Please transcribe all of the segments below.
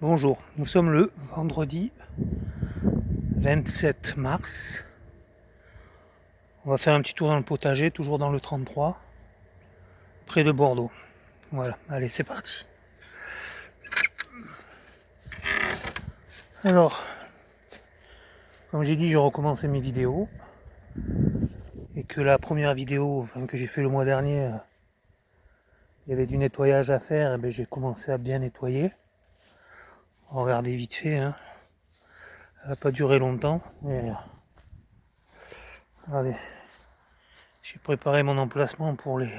Bonjour, nous sommes le vendredi 27 mars. On va faire un petit tour dans le potager, toujours dans le 33, près de Bordeaux. Voilà, allez, c'est parti. Alors, comme j'ai dit, je recommençais mes vidéos. Et que la première vidéo que j'ai fait le mois dernier, il y avait du nettoyage à faire, et j'ai commencé à bien nettoyer. Regardez vite fait, hein. Ça va pas durer longtemps, mais regardez, j'ai préparé mon emplacement pour les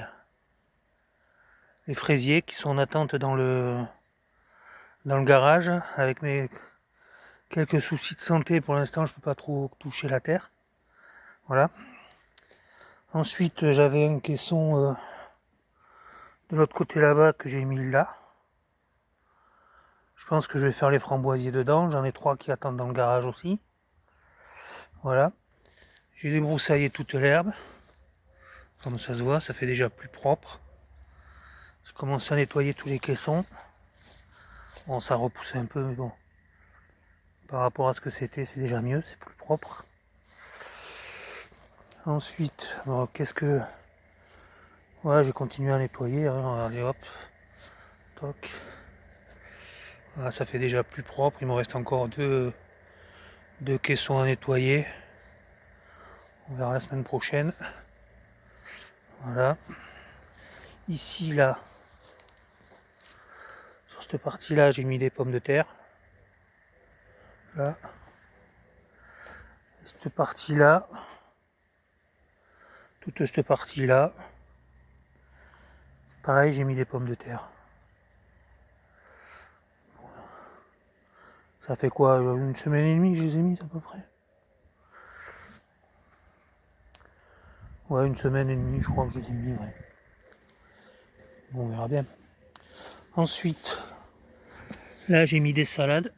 fraisiers qui sont en attente dans le garage. Avec mes quelques soucis de santé, pour l'instant je peux pas trop toucher la terre. Voilà. Ensuite j'avais un caisson de l'autre côté là-bas que j'ai mis là. Je pense que je vais faire les framboisiers dedans. J'en ai 3 qui attendent dans le garage aussi. Voilà. J'ai débroussaillé toute l'herbe. Comme ça se voit, ça fait déjà plus propre. Je commence à nettoyer tous les caissons. Bon, ça repousse un peu, mais bon. Par rapport à ce que c'était, c'est déjà mieux, c'est plus propre. Ensuite, bon, qu'est-ce que... Voilà, j'ai continué à nettoyer. Hein. Allez hop. Toc. Voilà, ça fait déjà plus propre. Il me reste encore deux caissons à nettoyer. On verra la semaine prochaine. Voilà. Ici, là, sur cette partie-là, j'ai mis des pommes de terre. Là. Cette partie-là. Toute cette partie-là. Pareil, j'ai mis des pommes de terre. Ça fait quoi, une semaine et demie que je les ai mises à peu près? Ouais, une semaine et demie, je crois que je les ai mis, ouais. Bon, on verra bien. Ensuite, là, j'ai mis des salades.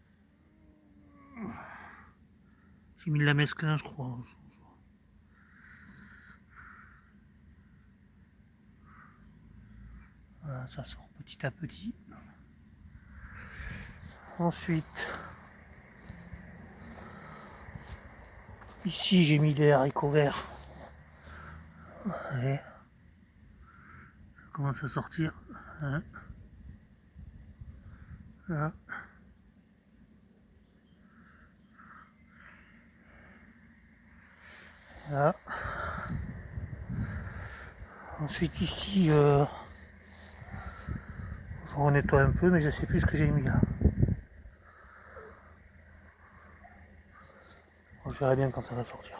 J'ai mis de la mesclun, je crois. Voilà, ça sort petit à petit. Ensuite, ici, j'ai mis des haricots verts. Ouais. Ça commence à sortir. Hein. Là. Là. Ensuite ici, je nettoie un peu, mais je sais plus ce que j'ai mis là. Bon, je verrai bien quand ça va sortir.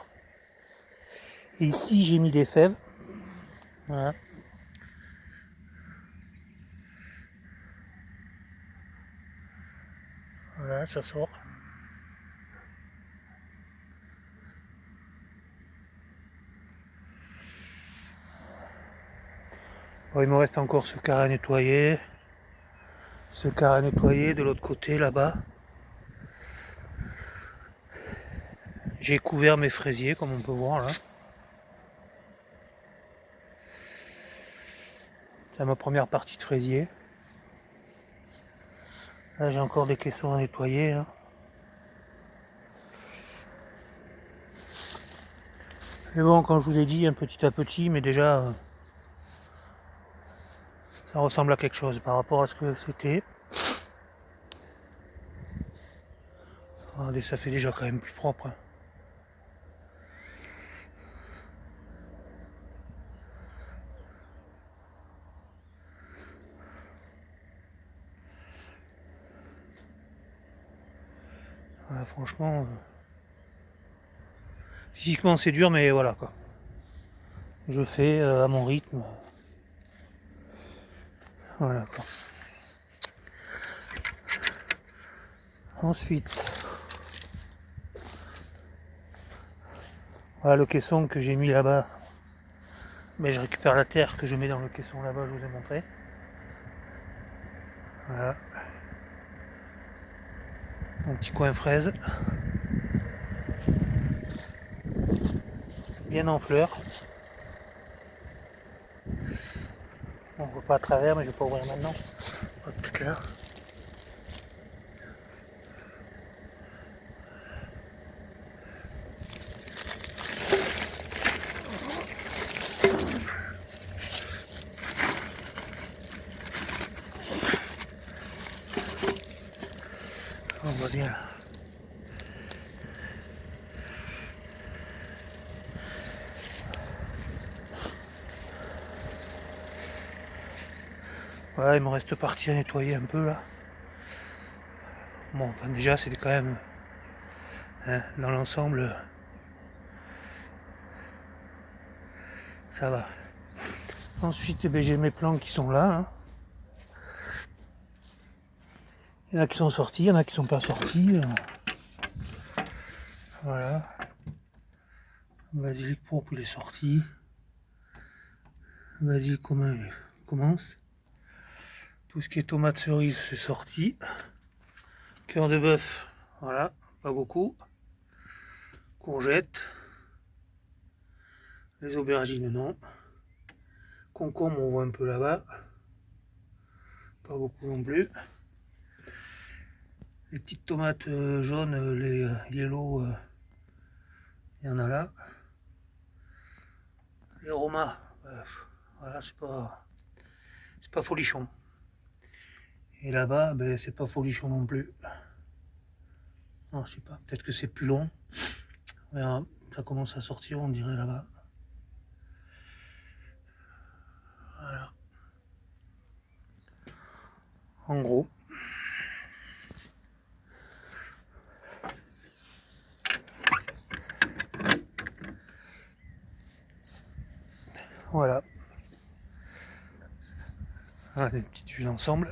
Et ici, j'ai mis des fèves. Voilà. Voilà, ça sort. Bon, il me reste encore ce quart à nettoyer. Ce quart à nettoyer de l'autre côté là-bas. J'ai couvert mes fraisiers comme on peut voir là. C'est ma première partie de fraisier. Là j'ai encore des caissons à nettoyer. Hein. Mais bon, comme je vous ai dit, un petit à petit, mais déjà ça ressemble à quelque chose par rapport à ce que c'était. Regardez, ça fait déjà quand même plus propre. Hein. Voilà, franchement, physiquement c'est dur, mais voilà quoi. Je fais à mon rythme. Voilà quoi. Ensuite, voilà le caisson que j'ai mis là-bas. Mais je récupère la terre que je mets dans le caisson là-bas, je vous ai montré. Voilà. Mon petit coin fraise. C'est bien en fleurs. On ne voit pas à travers, mais je vais pas ouvrir maintenant. Hop là. voit bien là. Voilà, il me reste partie à nettoyer un peu là. Bon, enfin déjà c'est quand même hein, dans l'ensemble ça va. Ensuite eh ben, j'ai mes plants qui sont là. Hein. Il y en a qui sont sortis, il y en a qui sont pas sortis. Voilà. Le basilic pourpre il est sorti. Le basilic commun il commence. Tout ce qui est tomate cerise c'est sorti. Cœur de bœuf, voilà, pas beaucoup. Courgettes. Les aubergines non. Concombre on voit un peu là-bas. Pas beaucoup non plus. Les petites tomates jaunes, les yellow, il y en a là. Les aromas, voilà, c'est pas folichon. Et là-bas, ben, c'est pas folichon non plus. Non, je sais pas, peut-être que c'est plus long. Voilà, ça commence à sortir, on dirait là-bas. Voilà. En gros. Voilà. Ah, des petites vues d'ensemble.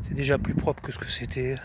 C'est déjà plus propre que ce que c'était.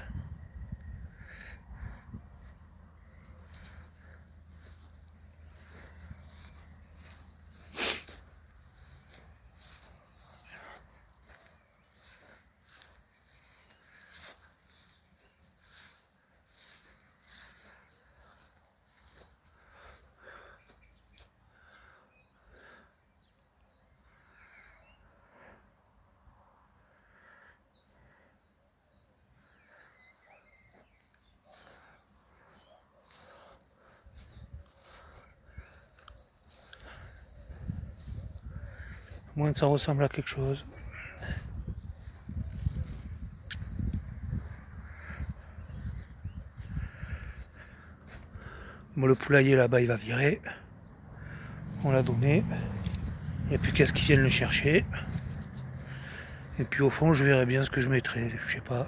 Moins ça ressemble à quelque chose. Bon, le poulailler là-bas il va virer. On l'a donné. Il n'y a plus qu'à ce qu'ils viennent le chercher. Et puis au fond je verrai bien ce que je mettrai. Je sais pas.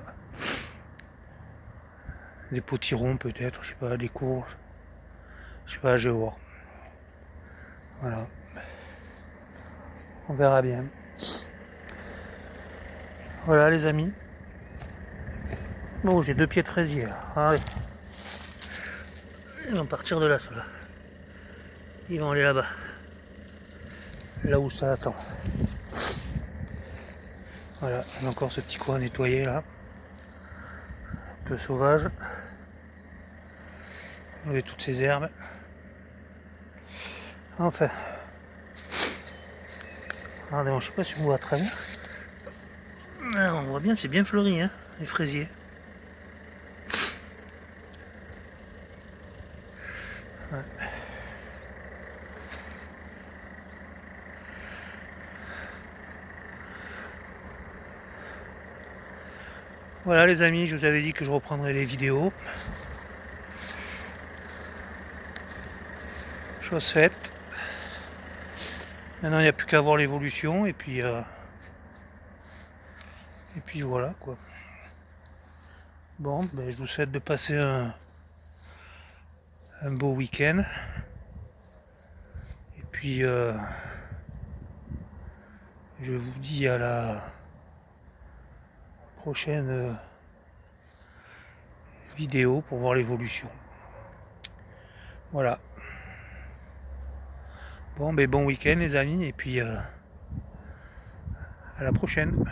Des potirons peut-être, je sais pas, des courges. Je sais pas, je vais voir. Voilà. On verra bien. Voilà les amis. Bon, j'ai 2 pieds de fraisier là. Ah, oui. Ils vont partir de là, ceux-là. Ils vont aller là-bas. Là où ça attend. Voilà, on a encore ce petit coin nettoyé là. Un peu sauvage. Enlever toutes ces herbes. Enfin. Regardez, je sais pas si on voit à travers. Ah, on voit bien, c'est bien fleuri, hein, les fraisiers. Ouais. Voilà les amis, je vous avais dit que je reprendrais les vidéos. Chose faite. Maintenant il n'y a plus qu'à voir l'évolution et puis voilà quoi. Bon, ben, je vous souhaite de passer un beau week-end. Et puis je vous dis à la prochaine vidéo pour voir l'évolution. Voilà. Bon, ben bon week-end les amis et puis à la prochaine.